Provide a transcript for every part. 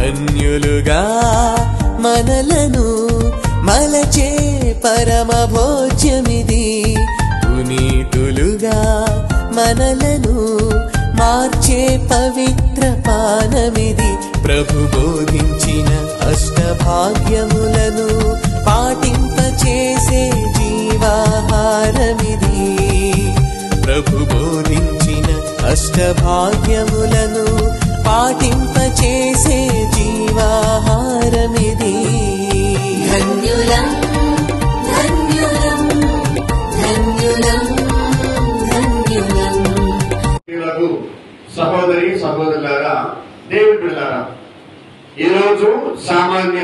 ధన్యులుగా మనలను మలచే పరమ భోజ్యమిది. పునీతులుగా మనలను మార్చే పవిత్ర పానమిది. ప్రభు బోధించిన అష్టభాగ్యములను పాటింపచేసే జీవాహారమిది. ప్రభు బోధించిన అష్టభాగ్యములను పాటింపచేసే జీవాహారమిది. ధన్యులం ధన్యులం ధన్యులం ధన్యులం. సహోదరి సహోదరులారా, దేవుని బిడ్డలారా, ఈరోజు సామాన్య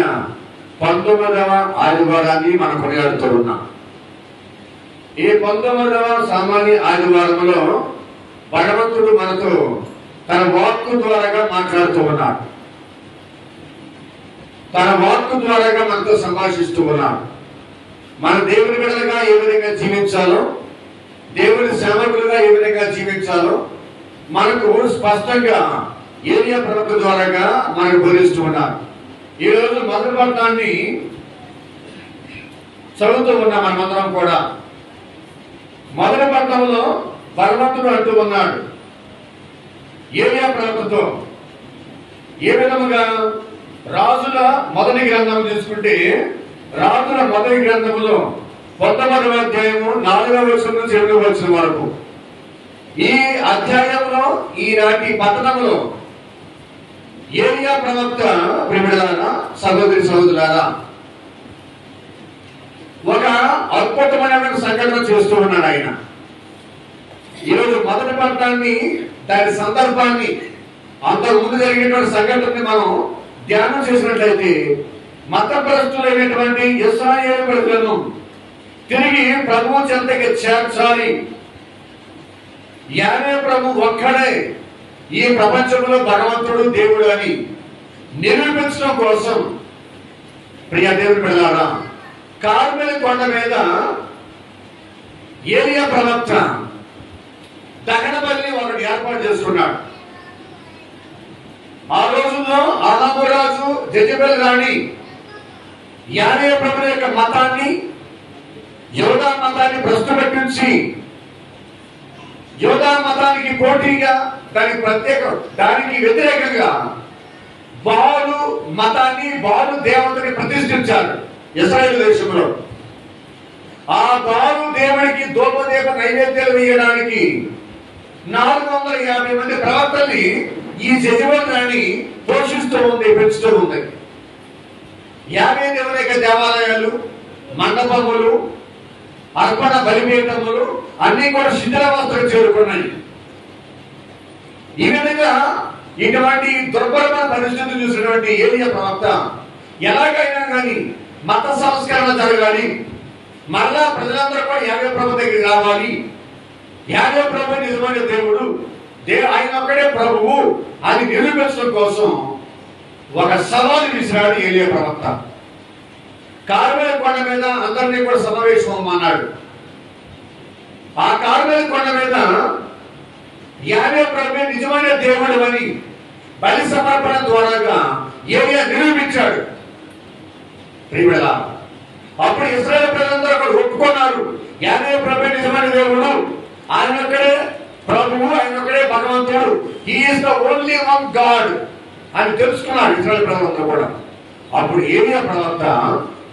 19వ ఆదివారాన్ని మనం కొనియాడుతూ ఉన్నాం. ఈ 19వ సామాన్య ఆదివారంలో భగవంతుడు మనతో తన వాక్కు ద్వారాగా మాట్లాడుతూ ఉన్నాడు. తన వాక్కు ద్వారాగా మనతో సంభాషిస్తూ ఉన్నాడు. మన దేవుని బిడ్డలుగా ఏ విధంగా జీవించాలో, దేవుని సేవకులుగా ఏ విధంగా జీవించాలో మనకు స్పష్టంగా ఏలియా ప్రవక్త ద్వారాగా మనకు బోధిస్తూ ఉన్నారు. ఈ రోజు మొదటి పట్టణాన్ని చదువుతూ ఉన్నాం. మనమందరం కూడా మొదటి పట్టణంలో భగవంతుడు అంటూ ఉన్నాడు ఏలియా ప్రవక్తతో. ఏ విధముగా రాజుల మొదటి గ్రంథం తీసుకుంటే, రాజుల మొదటి గ్రంథంలో 19వ అధ్యాయము 4వ వచనం నుంచి 7వ వచనం వరకు, ఈ అధ్యాయంలో ఈనాటి పట్టణంలో ఏలియా ప్రవక్త ప్రియమిత్రులారా, సహోదరి సహోదరులారా, ఒక అద్భుతమైన సంఘటన చేస్తూ ఉన్నాడు ఆయన. ఈరోజు మొదటి పట్టణాన్ని, దాని సందర్భాన్ని, అంతకు ముందు జరిగినటువంటి సంఘటనని మనం ధ్యానం చేసినట్లయితే, మతపరస్తులైనటువంటి ఇశ్రాయేలు ప్రజలను తిరిగి ప్రభువు చెంతకి చేర్చాలి. యావే ప్రభు ఒక్కడే ఈ ప్రపంచంలో భగవంతుడు దేవుడు అని నిరూపించడం కోసం ప్రియ దేవుని బిడ్డలారా, కార్మెలు కొండ మీద ఏలియా ప్రవక్త దహన బలిని ఒకటి ఏర్పాటు చేసుకున్నాడు. ఆ రోజుల్లో అహాబు రాజు జెజెబెల్ రాణి యావే ప్రభు యొక్క మతాన్ని, యోధా మతాన్ని ప్రశ్నపెట్టించి, యోధా మతానికి పోటీగా, దానికి వ్యతిరేకంగా బాలు మతాన్ని, బాలు దేవతని ప్రతిష్ఠించారు ఇశ్రాయేలు దేశంలో. ఆ బాలు దేవుడికి ధూపదీప నైవేద్యాలు వేయడానికి 450 మంది ప్రవక్తల్ని ఈ జెజెబెల్ రాణి పోషిస్తూ ఉంది, పెంచుతూ ఉంది. 50 దేవుని యొక్క దేవాలయాలు, మండపములు, అర్పణ బలిపీఠములు అన్ని కూడా శిథిలావస్థకు చేరుకున్నాయి. ఈ విధంగా ఇటువంటి దుర్భరమైన పరిస్థితులు చూసినటువంటి ఏలియా ప్రవక్త ఎలాగైనా కానీ మత సంస్కరణ జరగాలి, మరలా ప్రజలందరూ కూడా యావే ప్రభు దగ్గరికి రావాలి, యావే ప్రభు నిజమైన దేవుడు, ఆయన ఒక్కడే ప్రభువు అని నిరూపించడం కోసం ఒక సవాలు విసిరాడు ఏలియా ప్రవక్త. కార్మెలు కొండ మీద అందరినీ కూడా సమావేశం అన్నాడు. ఆ కార్మెలు కొండ మీద యావే ప్రభు నిజమైన దేవుడు అని బలి సమర్పణ ద్వారాగా ఏలియా నిరూపించాడు. ప్రియమిత్రులారా, అప్పుడు ఇశ్రాయేలు ప్రజలందరూ అక్కడ ఒప్పుకున్నారు, యావే ప్రభు నిజమైన దేవుడు, ఆయన ఒక్కడే ప్రభువు, ఆయన ఒక్కడే భగవంతుడు, he is the only one God అని తెలుసుకున్నారు ఇశ్రాయేలు ప్రజలందరూ కూడా. అప్పుడు ఏలియా ప్రవక్త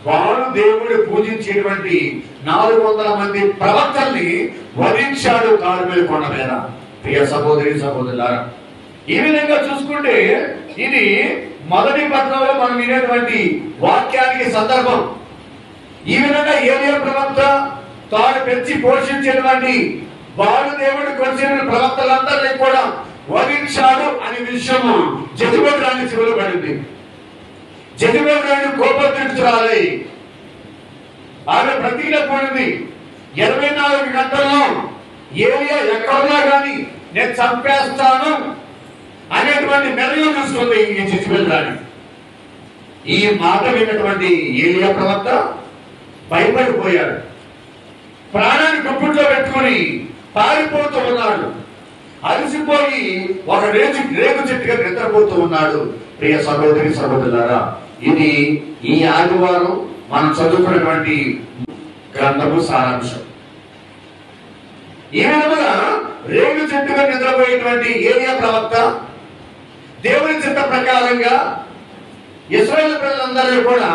వారు దేవుడు పూజించేటువంటి 400 మంది ప్రవక్తల్ని వధించాడు కార్మెలు కొండ మీద. ప్రియ సహోదరి సహోదరులారా, ఈ విధంగా చూసుకుంటే ఇది మొదటి పట్టణంలో మనం వినేటువంటి వాక్యానికి సందర్భం. ఈ విధంగా ఏలియా ప్రవక్త తాను పెంచి పోషించేటువంటి వారు దేవుడు కొలిచిన ప్రవక్తలందరినీ కూడా వధించాడు అనే విషయము జెజెబెల్ రాణి చెవిలో పడింది. జెజెబెల్ రాణి కోపద్రిక్తురాలై ఆమె ప్రతిజ్ఞ పడింది, 24 గంటల్లో ఏలియా ఎక్కడున్నా కానీ నేను చంపేస్తాను అనేటువంటి నిర్ణయం తీసుకుంది ఈ జెజెబెల్ రాణి. ఈ మాట విన్నటువంటి ఏలియా ప్రవక్త భయపడిపోయాడు, ప్రాణాన్ని గుప్పిట్లో పెట్టుకుని పారిపోతూ ఉన్నాడు. అలసిపోయి ఒక రేగు చెట్టుగా నిద్రపోతూ ఉన్నాడు. ప్రియ సహోదరి సహోదరులారా, ఇది ఈ ఆదివారం మనం చదువుకున్నటువంటి గ్రంథము సారాంశం. ఈ విధముగా రేగు చెట్టుగా నిద్రపోయేటువంటి ఏలియా ప్రవక్త దేవుని చిత్త ప్రకారంగా ఇశ్రాయేలు ప్రజలందరూ కూడా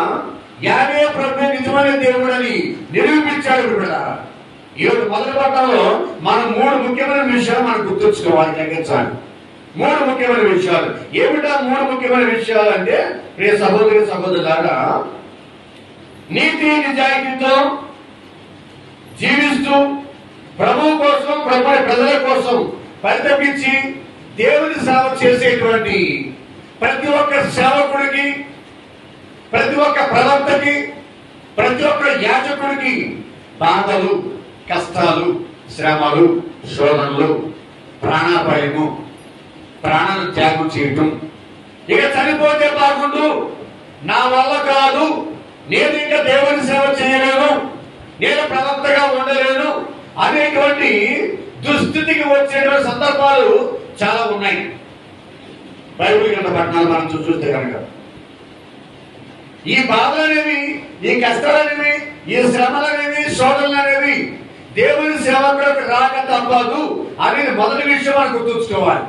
యావే ప్రభువే నిజమైన దేవుడని నిరూపించాడు. కూడా ఈరోజు మొదటి పట్టణంలో మనం 3 ముఖ్యమైన విషయాలు మనం గుర్తుంచుకోవాలి, తగ్గించాలి. 3 ముఖ్యమైన విషయాలు. ఏమిటా 3 ముఖ్యమైన విషయాలు అంటే, ప్రియ సహోదరి సహోదరులారా, నీతి నిజాయితీతో జీవిస్తూ ప్రభు కోసం, ప్రభు ప్రజల కోసం పరితపించి దేవుని సేవ చేసేటువంటి ప్రతి ఒక్క సేవకుడికి, ప్రతి ఒక్క ప్రవక్తకి, ప్రతి ఒక్క యాజకుడికి బాధలు, కష్టాలు, శ్రమలు, శోధనలు, ప్రాణాపాయము, ప్రాణాలను త్యాగం చేయటం, ఇక చనిపోతే బాగుండు, నా వల్ల కాదు, నేను ఇంకా దేవుని సేవ చేయలేను, నేను ప్రవక్తగా ఉండలేను అనేటువంటి దుస్థితికి వచ్చేటువంటి సందర్భాలు చాలా ఉన్నాయి. బైబిల్ గ్రంథ పట్టణాలు మనం చూస్తే కనుక ఈ బాధలు అనేవి, ఈ కష్టాలు అనేవి, ఈ శ్రమలు అనేవి, శోధనలు అనేవి దేవుని సేవకులకు రాక తప్పదు అనేది మొదటి విషయం మనం గుర్తుంచుకోవాలి.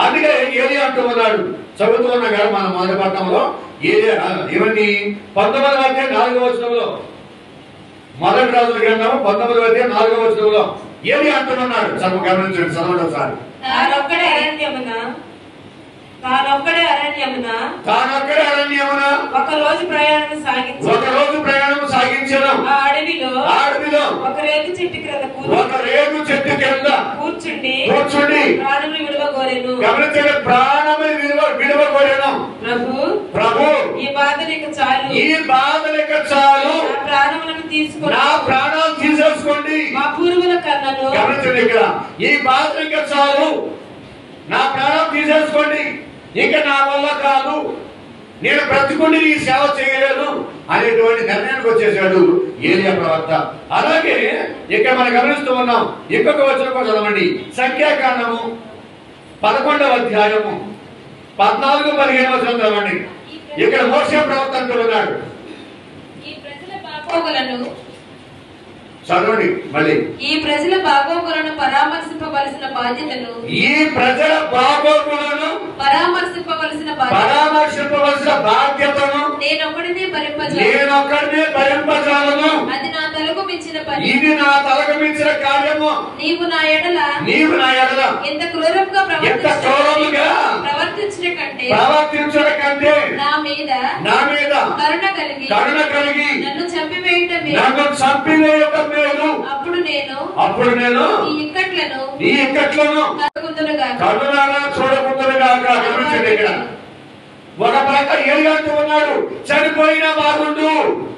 అందుకే ఏలియా అంటూ ఉన్నాడు, చదువుతూ ఉన్నా కదా మన మొదటి పట్టణంలో ఏలియా ఇవన్నీ 19వ అధ్యాయం 4వ వచనంలో, మొదటి రాజుల గ్రంథం 19వ అధ్యాయం 4వ వచనంలో ఏలియా అంటున్నాడు. గమనించండి, చదవండి ఒకసారి. తానొక్కడే అరణ్యమున ఒక రోజు ప్రయాణం సాగించను. ఆ అడవిలో ఒక రేగు చెట్టు కింద కూర్చుండి ప్రాణములు విడవగోరెను. గమనించండి, ప్రాణములు విడవగోరెను. ప్రభు ఈ బాధలిక చాలు, నా ప్రాణాలు తీసేసుకోండి. మా పూర్వుల కన్నను. గమనించండి, ఇక్కడ ఈ బాధలిక చాలు, నా ప్రాణం తీసేసుకోండి, ఇక నా వల్ల కాదు, నేను బ్రతుకుండి ఈ సేవ చేయలేను అనేటువంటి నిర్ణయానికి వచ్చేసాడు ఏలియా ప్రవక్త. అలాగే ఇక్కడ మనం గమనిస్తూ ఉన్నాం. ఇంకొక వచనం కూడా చదవండి. సంఖ్యాకాండము 11వ అధ్యాయము 14-15 వచనం చదవండి. ఇక్కడ మోషే ప్రవక్త అంటూ ఉన్నాడు. చదవండి మళ్ళీ. ఈ ప్రజల బాగోగులను పరామర్శింపవలసిన బాధ్యతను నేనొక్కడినే భరింపజాలను. అది నా తలకు మించిన పని. ఇది నా తలకు మించిన కార్యము. నీవు నా ఎడల ఎంత క్రూరంగా ప్రవర్తించిన కంటే నా మీద కరుణ కలిగి నన్ను చంపివేయటం మేలు. అప్పుడు నేను ఈ ఇక్కట్లను చూడకుందునుగాక. ఒక ప్రకారం ఏలియా అంటూ ఉన్నాడు, చనిపోయినా బాగుండు,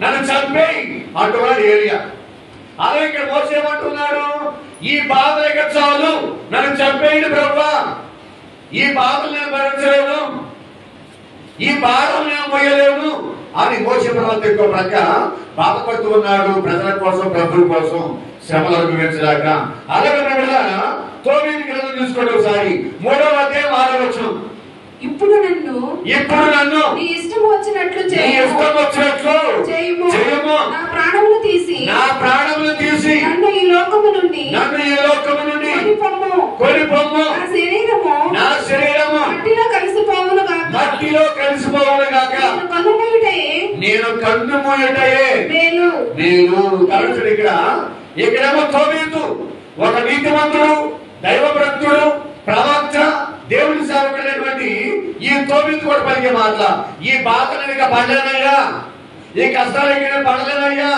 నన్ను చంపేయి అంటున్నాడు ఏలియా. అలాగే ఇక్కడ మోసే ఏమంటున్నాడు, ఈ బాధలక చాలు, నన్ను చంపేయండి ప్రభువా, ఈ బాధలు నేను భరించలేను, ఈ భారం నేను మోయలేను అని మోసే ప్రవక్త ఇంకో ప్రక్క బాధపడుతూ ఉన్నాడు. ప్రజల కోసం, ప్రభువు కోసం శ్రమలు అనుభవించలేక. అలాగే తోబీని గ్రంథం చూసుకోండి ఒకసారి. 3వ అధ్యాయం 6వ వచనం. ఇప్పుడు నన్ను నీ ఇష్టం వచ్చినట్లు చేయము. నా ప్రాణములు తీసి నన్ను ఈ లోకము నుండి కొనిపొమ్ము. నా శరీరము మట్టిలో కలిసిపోవును గాక. నేను కన్నుమూయుటయే మేలు. ఇక్కడేమో తోబీతు ఒక నీతిమంతుడు, దైవభక్తుడు, ప్రవక్త, దేవుని సేవకుడైనటువంటి ఈ తోబీతు కూడా పలికే మాటల, ఈ బాధలు ఇక పడలేనయ్యా, ఈ కష్టాలు ఇక పడలేనయ్యా,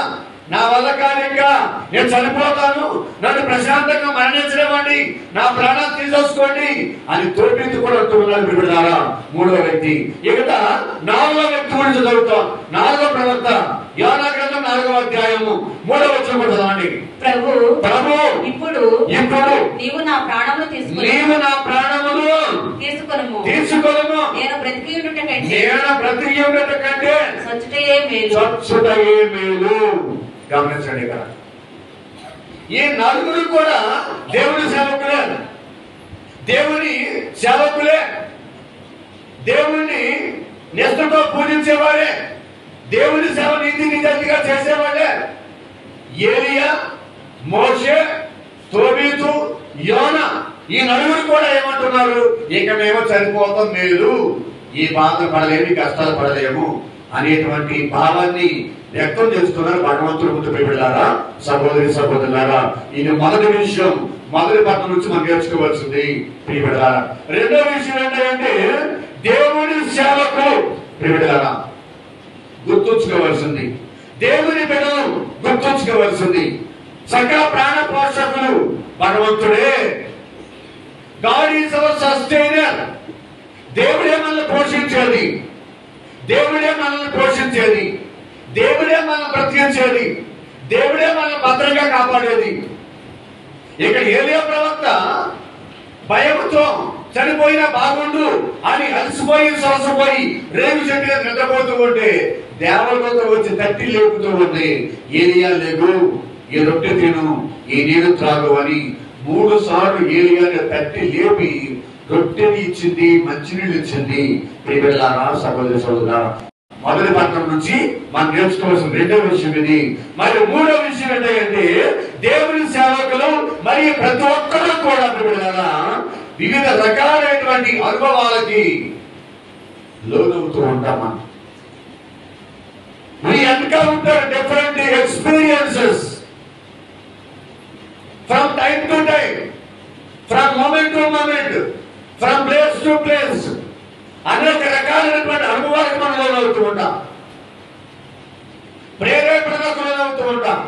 నా వల్ల కాదు, ఇంకా నేను చనిపోతాను, నన్ను ప్రశాంతంగా మరణించలేమండి, నా ప్రాణాలు తీసేసుకోండి అని తోబీతు కూడా అంటున్నాడు. విడుదల 3వ వ్యక్తి. ఇక 4వ వ్యక్తి గురించి చదువుతాం. 4వ ప్రవక్త యోనా గ్రంథం 4వ అధ్యాయము 3వ వచనం కూడా చదవండి. ప్రభు ఇప్పుడు నీవు నా ప్రాణములు తీసుకొనుము. నేను బ్రతికి ఉండుట కంటే చచ్చుటయే మేలు. గమనించండి, ఇక్కడ ఈ నలుగురు కూడా దేవుని సేవకులే. దేవుణ్ణి నిష్ఠతో పూజించేవాడే, దేవుని సేవ నీతి నిజాయితీగా చేసేవాడే. ఏలియా, మోషే, తోబీతు, యోనా ఈ నలుగురు కూడా ఏమంటున్నారు? ఇక మేము చనిపోతాం మేలు, ఈ బాధలు పడలేము, ఈ కష్టాలు పడలేము అనేటువంటి భావాన్ని వ్యక్తం చేస్తున్నారు భగవంతుడు ముందు ప్రియలారా, సహోదరి సహోదరులారా. ఇది మొదటి విషయం, మొదటి పట్టణం నుంచి మనం నేర్చుకోవాల్సింది ప్రియలారా. రెండో విషయం ఏంటంటే దేవుని సేవకు ప్రియలారా గుర్తుంచుకోవాల్సింది, దేవుని బిడ్డలు గుర్తుంచుకోవాల్సింది, సకల ప్రాణ పోషకులు భగవంతుడే. God is our sustainer. దేవుడే మనల్ని పోషించేది, దేవుడే మనల్ని పోషించేది, దేవుడే మనల్ని బ్రతికించేది, దేవుడే మనల్ని భద్రంగా కాపాడేది. ఇక్కడ ఏలియా ప్రవక్త భయంతో చనిపోయినా బాగుండు అని అలసిపోయి సొలసిపోయి రేగు చెట్టు మీద నిద్రపోతూ ఉంటే దేవదూత వచ్చి తట్టి లేపుతూ ఉంది, ఏలియా లేగు, ఈ రొట్టె తిను, ఈ నీరు త్రాగు అని 3 సార్లు ఏలియాని తట్టి లేపి రొట్టెని ఇచ్చింది, మంచినీళ్ళు ఇచ్చింది. ప్రియలారా, సహోదరి సోదరులారా, మొదటి పట్టణం నుంచి మనం నేర్చుకోవాల్సిన రెండో విషయం ఇది. మరి మూడో విషయం ఏంటంటే దేవుని సేవకులు మరియు ప్రతి ఒక్కరూ కూడా ప్రియలారా వివిధ రకాలైనటువంటి అనుభవాలకి లోనవుతూ ఉంటాం. మనం we encounter different experiences from time to time, from moment to moment, from place to place. అనేక రకాలైనటువంటి అనుభవాలకు మనం లోనవుతూ ఉంటాం, ప్రేరేపణలకు లోనవుతూ ఉంటాం.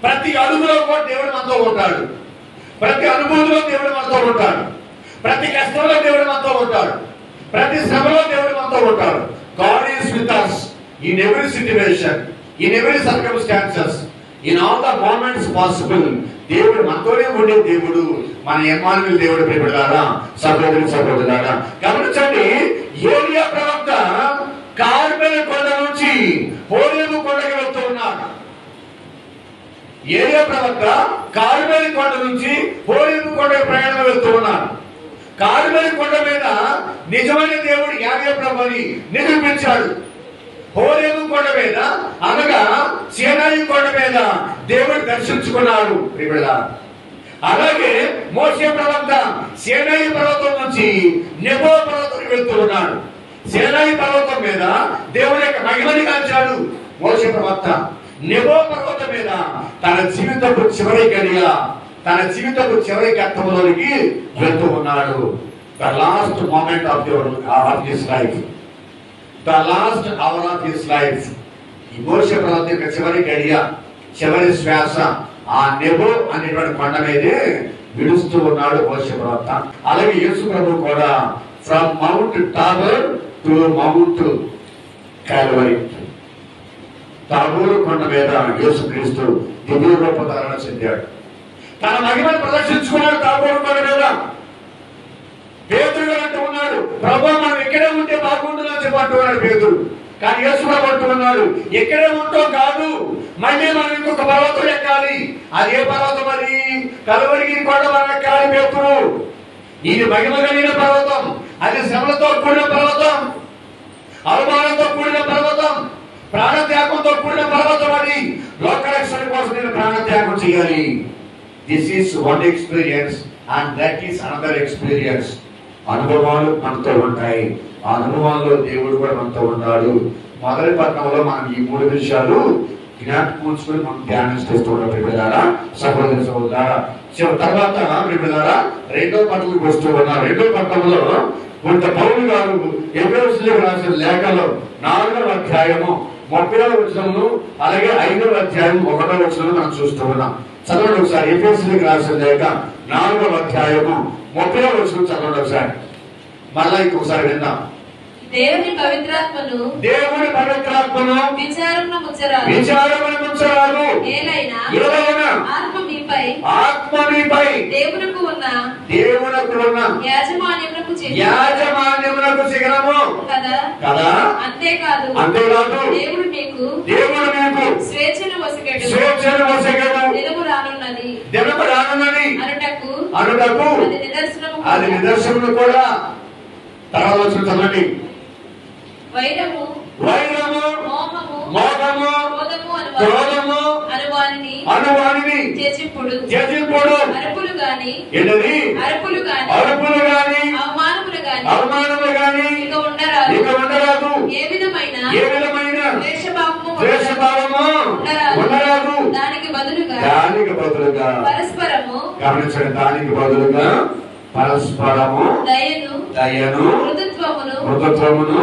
ప్రతి అడుగులో కూడా దేవుడు మనతో ఉంటాడు, ప్రతి అనుభూతిలో దేవుడు మనతో ఉంటాడు, ప్రతి కష్టంలో దేవుడు మనతో ఉంటాడు, ప్రతి శ్రమలో దేవుడు మనతో ఉంటాడు. God is with us in every situation, in every circumstances, in all the moments possible. దేవుడు మనతోనే ఉండే దేవుడు, మన ఇమ్మానుయేలు దేవుడు. ప్రియలారా, సహోదరి సహోదరులారా, గమనించండి, ఏలియా ప్రవక్త కార్మెలు కొండ నుంచి హోరేబు కొండకి వెళ్తూ ఉన్నాడు. ఏలియా ప్రవక్త కార్మెలు కొండ నుంచి హోరేబు కొండకి ప్రయాణం వెళ్తూ ఉన్నాడు. కార్మెలు కొండ మీద నిజమైన దేవుడు యావే ప్రభుని నిరూపించాడు. హోరేబు కొండ మీద అనగా సీనాయి కొండ మీద దేవుడు దర్శించుకున్నాడు. అలాగే మోషే ప్రవక్త సీనాయి పర్వతం నుంచి నెబో పర్వతం వెళ్తూ ఉన్నాడు. సీనాయి పర్వతం మీద దేవుడి యొక్క మహిమని కాల్చాడు మోషే ప్రవక్త. నెబో పర్వతం మీద తన జీవితపు చివరి గడియ, తన జీవితపు చివరి ఘట్టంలోనికి వెళ్తూ ఉన్నాడు. The last moment of his life, the last hour of his life. ఈ మోషే ప్రవక్త యొక్క చివరి గడియ, చివరి శ్వాస ఆ నెబో అనేటువంటి కొండ మీదే విడుస్తూ ఉన్నాడు మోషే ప్రవక్త. అలాగే యేసు ప్రభు కూడా from Mount Tabor to Mount Calvary, Tabor కొండ మీద యేసుక్రీస్తు దివ్య రూపధారణ చెందాడు, తన మహిమను ప్రదర్శించుకున్నాడు తాబోరు కొండ మీద. పేతురు అంటూ ఉన్నాడు, ప్రభు మనం ఇక్కడే ఉంటే బాగుంటుంది అని చెప్పి అంటున్నాడు పేతురు. కానీ యేసు ప్రభు అంటున్నాడు, ఇక్కడే ఉంటాం కాదు, మళ్ళీ మనం ఇంకొక పర్వతం ఎక్కాలి. అదే పర్వతం, అది కల్వరి కొండ మనం ఎక్కాలి పేతురు. ఇది మహిమ కలిగిన పర్వతం, అది శ్రమలతో కూడిన పర్వతం, అవమానంతో కూడిన పర్వతం, ప్రాణత్యాగంతో కూడిన పర్వతం. అది లోకరక్షణ కోసం నేను ప్రాణత్యాగం చేయాలి. This is one experience and that is another experience. అనుభవాలు మనతో ఉంటాయి, ఆ అనుభవాల్లో దేవుడు కూడా మనతో ఉన్నాడు. మొదటి పట్టణంలో మనం ఈ 3 విషయాలు జ్ఞాపకం ఉంచుకొని మనం ధ్యానం చేస్తూ ఉంటాం ప్రియలారా, సహోదరి సహోదరులారా. తర్వాత ప్రియలారా రెండో పట్టణంలోకి వస్తూ ఉన్నాం. రెండో పట్టణంలో కొంత పౌలు గారు ఎఫెసీయులకు రాసిన లేఖలో 4వ అధ్యాయము 30వ వచనము, అలాగే 5వ అధ్యాయం 1వ వచనం మనం చూస్తూ ఉన్నాం. చదవండి ఒకసారి. ఎఫెసీయులకు రాసిన లేఖ 4వ అధ్యాయము 30వ వచనం చదవండి ఒకసారి. మళ్ళా ఇంకొకసారి విందాం. దేవుని పవిత్రాత్మను విచారమున ముచ్చరాదు ఏలైనా ఆత్మ మీపై దేవునకు ఉన్న యాజమాన్యమునకు చిహ్నము కదా. అంతేకాదు దేవుడు మీకు స్వేచ్ఛను వసగడు దినము రానున్నది అనుటకు అది నిదర్శనము కూడా. తర్వాత వచ్చిన చదవండి. వైరము వైరము, మోహము, మోహము, క్రోధము అనువానిని చేసింపుడు అరుపులు గాని అవమానములు గాని ఇక ఉండరాదు. ఏ విధమైన ద్వేషభావము ఉండరాదు. దానికి బదులుగా పరస్పరము, గమనించండి, దానికి బదులుగా పరస్పరము దయను మృదుత్వమును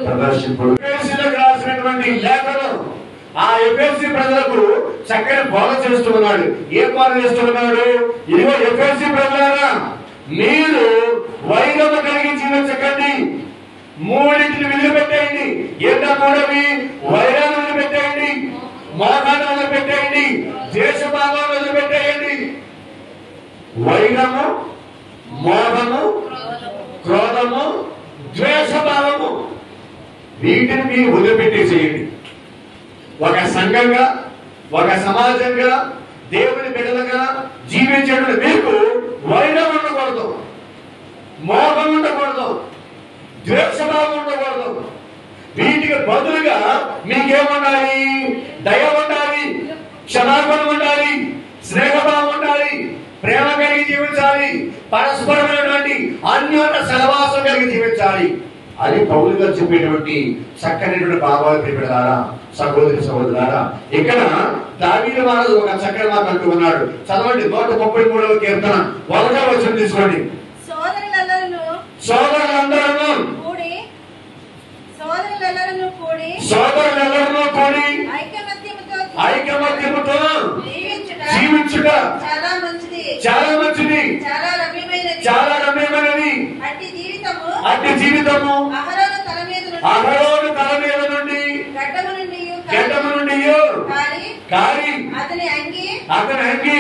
ప్రదర్శింపుడు. ఎఫెసీయులకు రాసినటువంటి లేఖను ఆ ఎఫెసీ ప్రజలకు చక్కని బోధ చేస్తున్నాడు. ఏ బోధ చేస్తున్నాడు? ఇదిగో ఎఫెసీ ప్రజలారా, మీరు వైరము కలిగి జీవించకండి, మూడింటిని వదిలిపెట్టేయండి. ఏంటా మూడవి? వైరాన్ని వదిలిపెట్టేయండి, మోహాన్ని వదిలిపెట్టేయండి, ద్వేషభావాన్ని వదిలిపెట్టేయండి. వైరము, మోహము, క్రోధము, ద్వేషభావము, వీటిని మీరు వదిలిపెట్టేసేయండి. ఒక సంఘంగా, ఒక సమాజంగా, దేవుని బిడ్డలుగా జీవించేటువంటి మీకు వైరం ఉండకూడదు, మోహం ఉండకూడదు, ద్వేషభావం ఉండకూడదు. వీటికి బదులుగా మీకేముండాలి? దయ ఉండాలి, క్షమాపణ ఉండాలి, స్నేహభావం ఉండాలి, ప్రేమ కలిగి జీవించాలి, పరస్పరమైనటువంటి అన్యోన్య సహవాసం కలిగి జీవించాలి. అది పౌలు గారు చెప్పేటువంటి చక్కనటువంటి భావాలు ప్రియపడారా సహోదరి సహోదరులారా. ఇక్కడ దావీదు మహారాజు ఒక చక్కని మాట అంటూ ఉన్నాడు. చదవండి 133వ కీర్తన 1వ వచనం తీసుకోండి. సోదరులందరూ కూడి ఐకమత్యముతో జీవించుట చాలా మంచిది, చాలా రమ్యమైనది. అట్టి జీవితము అహరోను తల మీద నుండి గడ్డము నుండి కాలి అతని అంగి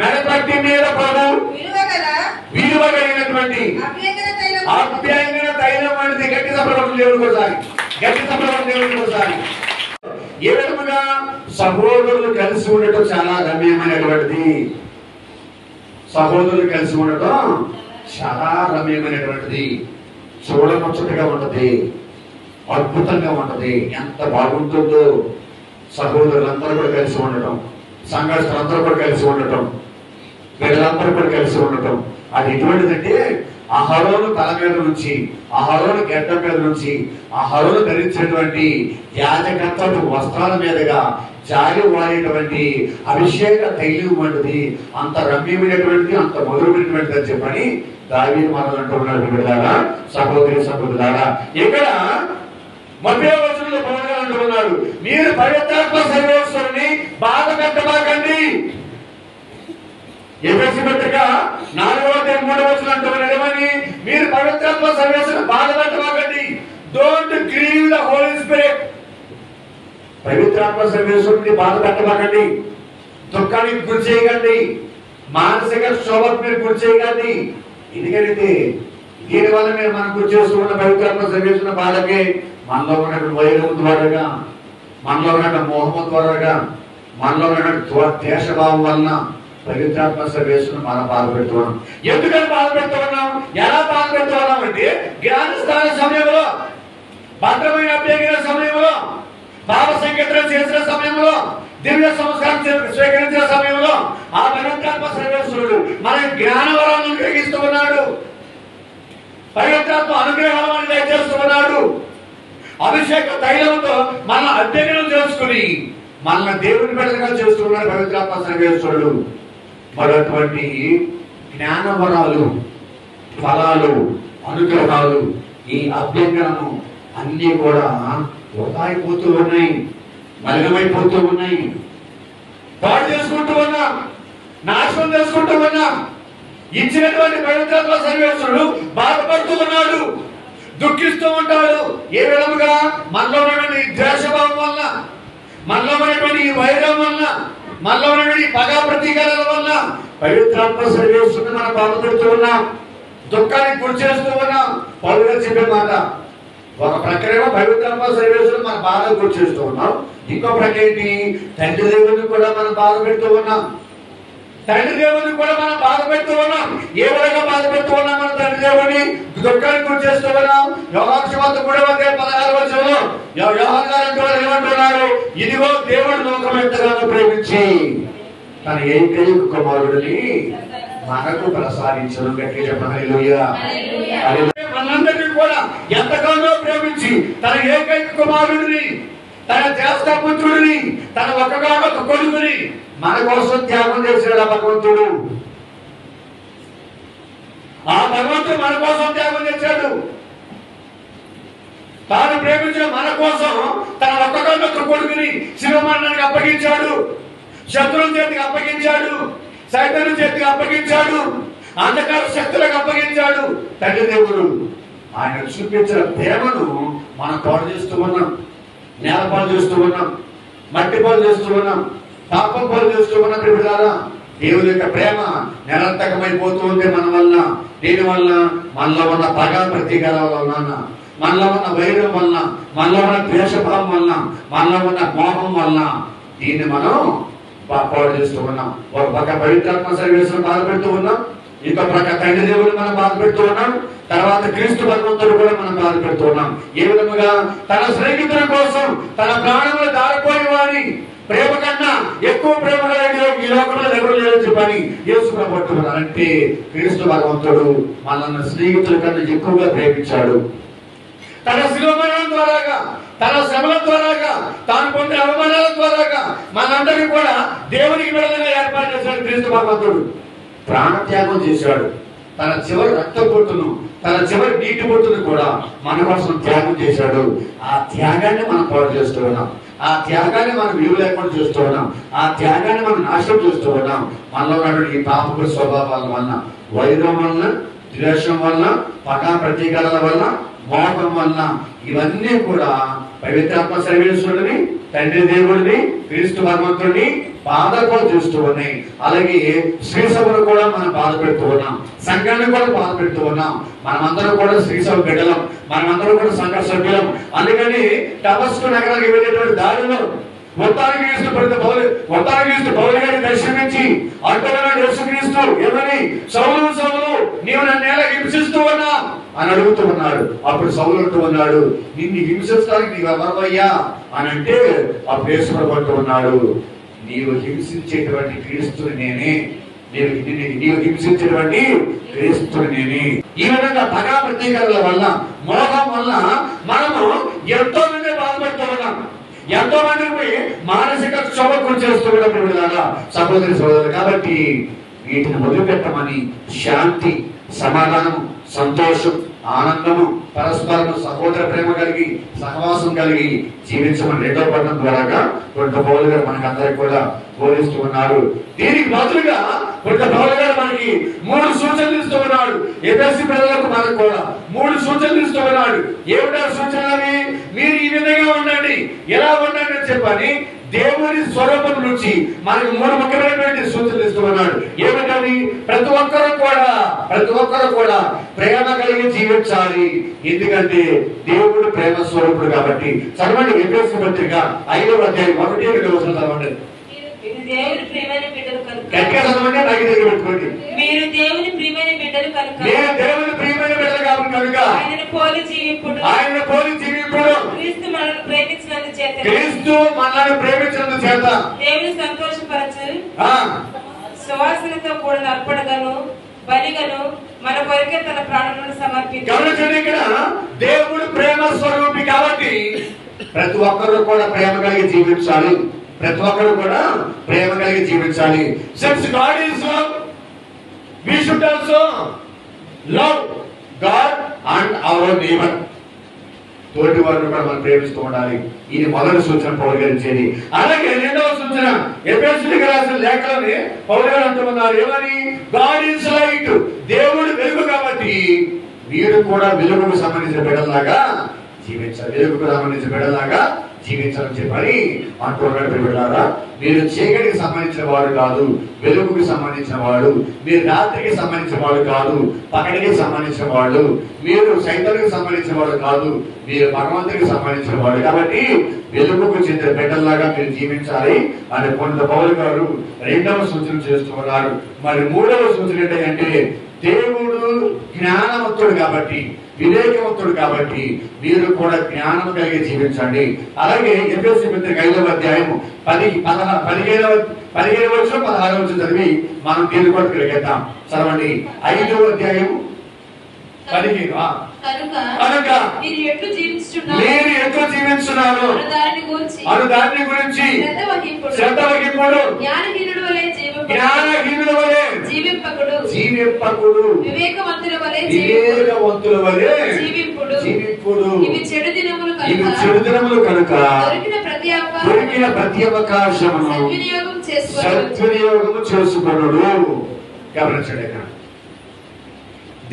మెడపట్టి మీద పడు విలువగలిగినటువంటి అభ్యంగన తైలం వంటిది. గట్టి సంప్రదాయం దేవుడికి ఒకసారి, గట్టి సంప్రదాయం దేవుడికి ఒకసారి. ఏ విధముగా సహోదరులు కలిసి ఉండటం చాలా రమ్యమైనటువంటిది. సహోదరులు కలిసి ఉండటం చాలా రమ్యమైనటువంటిది, చూడముచ్చటగా ఉంటది, అద్భుతంగా ఉంటది. ఎంత బాగుంటుందో సహోదరులందరూ కూడా కలిసి ఉండటం, సంఘస్థులందరూ కూడా కలిసి ఉండటం, వీళ్ళందరూ కూడా కలిసి ఉండటం. అది ఎటువంటిదంటే అహరోను తల మీద నుంచి, అహరోను గడ్డ మీద నుంచి, అహరోను ధరించినటువంటి యాజకత్వపు వస్త్రాల మీదుగా జారి వాడేటువంటి అభిషేక తైలం వంటిది, అంత రమ్యమైనటువంటిది, అంత మధురమైనటువంటిది అని చెప్పని దావీదు మహారాజు అంటూ ఉన్నాడు. బిడ్డలారా, సహోదరి సహోదరులారా, ఇక్కడ 30వ వచనంలో పౌలు గారు అంటూ ఉన్నాడు, మీరు పవిత్రాత్మ సర్వేశ్వరుని బాధ పెట్టబాకండి. ఎఫెసీ పత్రిక 4వ అధ్యాయం 3వ వచనం అంటూ ఉన్నాడు ఏమని? మీరు పవిత్రాత్మ సర్వేశ్వరుని బాధ పెట్టబాకండి. Don't grieve the holy spirit. పవిత్రాత్మ సర్వేశ్వరుని బాధ పెట్టబాకండి, దుఃఖానికి గురి చేయకండి, మానసిక క్షోభకు మీరు గురి చేయకండి. ఎందుకంటే దీనివల్ల మీరు మనం గురి చేస్తున్న పవిత్రాత్మ సర్వేశ్వరుని బాధకే మనలో ఉన్నటువంటి వైరం ద్వారాగా, మనలో ఉన్నటువంటి మోహము ద్వారాగా, మనలో ఉన్నటువంటి ద్వేషభావం వలన పవిత్రాత్మ సర్వేశ్వరుని మనం బాధపెడుతున్నాం. ఎందుకని బాధపెడుతున్నాం? ఎలా బాధపెడుతున్నాం అంటే జ్ఞానస్థాన సమయంలో, భద్రమైన అభ్యంగన సమయంలో, పాప సంకీర్తన చేసిన సమయంలో, దివ్య సంస్కారం స్వీకరించిన సమయంలో ఆ పవిత్రాత్మ సర్వేశ్వరుడు మన జ్ఞానవరాలను అనుగ్రహిస్తూ ఉన్నాడు, పవిత్రాత్మ అనుగ్రహాలను మనకు దయచేస్తూ ఉన్నాడు. అభిషేక తైలంతో మన అధ్యయనం చేసుకుని మన దేవుని బిడ్డలుగా చేస్తున్నాడు పవిత్రాత్మ సర్వేశ్వరుడు. మరొటువంటి జ్ఞానవరాలు, ఫలాలు, అనుగ్రహాలు, ఈ అభ్యంగనము అన్ని కూడా వృధాయిపోతూ ఉన్నాయి, మలినమైపోతూ ఉన్నాయి, పాడు చేసుకుంటూ ఉన్నాం, నాశనం చేసుకుంటూ ఉన్నాం. ఇచ్చినటువంటి పవిత్రాత్మ సర్వేశ్వరుడు బాధపడుతూ ఉన్నాడు, దుఃఖిస్తూ ఉంటాడు. ఏ విధముగా? మనలో ఉన్నటువంటి ద్వేషభావం వల్ల, మనలో ఉన్నటువంటి వైరం వల్ల, మనలో ఉన్నటువంటి పగా ప్రతీకారాల వల్ల పవిత్రాత్మ సర్వేశ్వరుని మనం బాధపడుతూ ఉన్నాం, దుఃఖానికి గురి చేస్తూ ఉన్నాం. పౌలు గారు చెప్పే మాట, ఒక ప్రక్రియ పవిత్రాత్మ సర్వేశ్వరుని మనం బాధకు గురి చేస్తూ ఉన్నాం, ఇంకో ప్రక్రియ ఏంటి? తండ్రి దేవుడిని కూడా మనం బాధ పెడుతూ ఉన్నాం. తండ్రి దేవుడిని కూడా మనం బాధ పెడుతూ ఉన్నాం. ఏ విధంగా బాధ పెడుతూ ఉన్నాం? మన తండ్రి దేవుడిని దుఃఖానికి గురి చేస్తూ ఉన్నాం. యోగాక్షమంతా కూడా 16వ వచనంలో యోహాను గారు అంటున్నారు, ఏమంటున్నారు? ఇదిగో దేవుడు లోకం ఎంతగానో ప్రేమించి తన ఏకైక కుమారుడిని మనకు ప్రసాదించను. గట్టిగా చెప్పండి హల్లెలూయా. మనందరినీ కూడా ఎంతగానో ప్రేమించి తన ఏకైక కుమారుడిని, తన జ్యేష్ఠ పుత్రుడిని, తన ఒక్కగానొక్క కొడుకుని మన కోసం త్యాగం చేశాడు ఆ భగవంతుడు. ఆ భగవంతుడు మన కోసం త్యాగం చేశాడు. తాను ప్రేమించిన మన కోసం తన ఒక్కగానొక్క కొడుకుని శిలువ మరణానికి అప్పగించాడు. శత్రువుల చేతికి అప్పగించాడు, సైతాను చేతికి అప్పగించాడు, అంధకార శక్తులకు అప్పగించాడు. తండ్రి దేవుడు ఆయన చూపించిన ప్రేమను మనం పాడు చేస్తూ ఉన్నాం, నేల పాలు చేస్తూ ఉన్నాం, మట్టి పాలు చేస్తూ ఉన్నాం, పాపం పాలు చేస్తూ ఉన్నాం. ప్రియులారా, దేవుని యొక్క ప్రేమ నిరర్థకమైపోతూ ఉంది మన వల్ల. దీని వల్ల మనలో ఉన్న పగ ప్రతీకారాల వలన, మనలో ఉన్న వైరం వలన, మనలో ఉన్న ద్వేషభావం వలన, మనలో ఉన్న మోహం వలన దీన్ని మనం పాడు చేస్తూ ఉన్నాం. ఒక పక్క పవిత్రాత్మ సర్వేశ్వరం బాధపెడుతూ ఉన్నాం, ఇంకో ప్రక్క తండ్రి దేవుడు మనం బాధపెడుతూ ఉన్నాం, తర్వాత క్రీస్తు భగవంతుడు కూడా మనం బాధపెడుతూ ఉన్నాం. ఏ విధముగా? తన స్నేహితుల కోసం తన ప్రాణములు దారిపోయిన వారి ప్రేమ కన్నా ఎక్కువ ప్రేమ ఈ లోకంలో ఎవరు లేదని చెప్పని యేసు ప్రభువు అంటే క్రీస్తు భగవంతుడు మనల్ని స్నేహితుల కన్నా ఎక్కువగా ప్రేమించాడు. తన శిలువ మరణం ద్వారాగా, తన శ్రమల ద్వారాగా, తాను పొందే అవమానాల ద్వారాగా మనందరినీ కూడా దేవునికి విడుదలగా ఏర్పాటు చేశాడు. క్రీస్తు భగవంతుడు ప్రాణత్యాగం చేశాడు. తన చివరి రక్త బొట్టును, తన చివరి నీటి బొట్టును కూడా మన కోసం త్యాగం చేశాడు. ఆ త్యాగాన్ని మనం పాడు చేస్తూ ఉన్నాం, ఆ త్యాగాన్ని మనం విలువ లేకుండా చేస్తూ ఉన్నాం, ఆ త్యాగాన్ని మనం నాశనం చేస్తూ ఉన్నాం. మనలో ఉన్నటువంటి ఈ పాపపు స్వభావాల వలన, వైరం వలన, ద్వేషం వలన, పగా ప్రతీకారాల వలన, మోహం వలన ఇవన్నీ కూడా పవిత్రాత్మ సర్వేశ్వరుడిని, తండ్రి దేవుడిని, క్రీస్తు భగవంతుడిని బాధపాలు చేస్తూ ఉన్నాయి. అలాగే శ్రీసభను కూడా మనం బాధపెడుతూ ఉన్నాం, సంఘాన్ని కూడా బాధపెడుతూ ఉన్నాం. మనమందరం కూడా శ్రీసభ బిడ్డలం, మనమందరం కూడా సంఘ సభ్యులం. అందుకని దమస్కు నగరానికి వెళ్ళేటువంటి దారిలో మొత్తానికి పౌలు గారిని దర్శనమించి అంటున్నాడు యేసుక్రీస్తు ఏమని? సౌలు సౌలు నీవు నన్ను ఎలా హింసిస్తూ ఉన్నా అని అడుగుతూ ఉన్నాడు. అప్పుడు సౌలు అంటూ ఉన్నాడు, నిన్ను హింసించడానికి నీవు ఎవరయ్యా అని అంటే అప్పుడు యేసు ప్రభువు అంటూ ఉన్నాడు, నీవు హింసించేటువంటి క్రీస్తుని నేనే, నీవు హింసించేటువంటి క్రీస్తుని నేనే. ఈ విధంగా పగా ప్రతీకారాల వల్ల, మోహం వల్ల మనము ఎంతో మంది బాధపడుతూ ఉన్నాం, ఎంతో మందికి మానసిక క్షోభకు చేస్తూ కూడా సహోదరి సహోదరులు. కాబట్టి వీటిని వదిలిపెట్టమని శాంతి, సమాధానము, సంతోషం, ఆనందము, పరస్పరము సహోదర ప్రేమ కలిగి, సహవాసం కలిగి జీవించమని 2వ పట్టణం ద్వారాగా పుట్టిన పౌలు గారు మనకి అందరికి కూడా బోధిస్తూ ఉన్నారు. దీనికి బదులుగా పుట్టిన పౌలు గారు మనకి 3 సూచనలు ఇస్తూ ఉన్నాడు. ఎఫెసీ ప్రజలకు మనకు కూడా 3 సూచనలు ఇస్తూ ఉన్నాడు. ఏమిటా సూచనలు? మీరు ఈ విధంగా ఉండండి, ఎలా ఉండండి అని చెప్పని దేవుని స్వరూపం నుంచి మనకు 3 ముఖ్యమైనటువంటి సూచనలు ఇస్తూ ఉన్నాడు. ఏమిటని? ప్రతి ఒక్కరు కూడా ప్రేమ కలిగి జీవించాలి. ఎందుకంటే దేవుడు ప్రేమ స్వరూపుడు కాబట్టి. చదవండి ఎఫెసీ పత్రిక 5వ అధ్యాయం 1-2 వచనాలు చదవండి. గట్టిగా చదవండి, నాకు దగ్గర పెట్టుకోండి. మీరు దేవుని ప్రియమైన బిడ్డలు కనుక, నేను దేవుని ప్రియమైన బిడ్డలు కనుక ఆయనను పోలి జీవింపుడు, క్రీస్తు మనల్ని ప్రేమించినందు చేత దేవుని సంతోషపరచు సువాసనతో కూడిన అర్పణగాను బలిగను మన కొరకే తన ప్రాణములను సమర్పించాడు. ఇక్కడ దేవుడు ప్రేమ స్వరూపి కాబట్టి ప్రతి ఒక్కరు కూడా ప్రేమ కలిగి జీవించాలి. ప్రతి ఒక్కరు కూడా ప్రేమ కలిగి జీవించాలి. Since God is love, we should also love God and our neighbor. తోటి వారిని కూడా మనం ప్రేమిస్తూ ఉండాలి. ఇది మొదటి సూచన పౌలు గారు ఇచ్చేది. అలాగే 2వ సూచన ఎఫెసీయులకు రాసిన లేఖలోనే పౌలు గారు అంటున్నారు, ఏమని? గాడ్ ఈజ్ లైట్, దేవుడు వెలుగు కాబట్టి మీరు కూడా వెలుగుకు సంబంధించిన బిడ్డలాగా జీవించాలి. వెలుగుకు సంబంధించిన బిడ్డలాగా జీవించాలని చెప్పని అంటున్నాడు. ప్రియులారా, మీరు చీకటికి సంబంధించిన వాడు కాదు, వెలుగుకి సంబంధించిన వాడు. మీరు రాత్రికి సంబంధించిన వాడు కాదు, పగటికి సంబంధించిన వాడు. మీరు సైతానికి సంబంధించిన వాడు కాదు, మీరు భగవంతుడికి సంబంధించిన వాడు. కాబట్టి వెలుగుకు చెందిన బిడ్డల్లాగా మీరు జీవించాలి అని కొంత పౌలు గారు రెండవ సూచన చేస్తూ ఉన్నారు. మరి మూడవ సూచన ఏంటంటే దేవుడు జ్ఞానవంతుడు కాబట్టి, వివేకవంతుడు కాబట్టి మీరు కూడా జ్ఞానం కలిగి జీవించండి. అలాగే ఎఫెసీ పత్రిక 5వ అధ్యాయం 15వ వచనం 16వ వచనం చదివి మనం దీన్ని కూడా తిరిగేద్దాం. చదవండి. 5వ అధ్యాయం 15. కనుక మీరు ఎట్లు జీవించున్నారు అను దాని గురించి శ్రద్ధ వహింపుడు, జ్ఞానహీనుడు వలె జీవింపకుడు, వివేకవంతుల వలె జీవింపుడు. ఇవి చెడు దినములు కనుక దొరికిన ప్రతి అవకాశమును సద్వినియోగము చేసుకొనుడు. గమనించండి, ఇక్కడ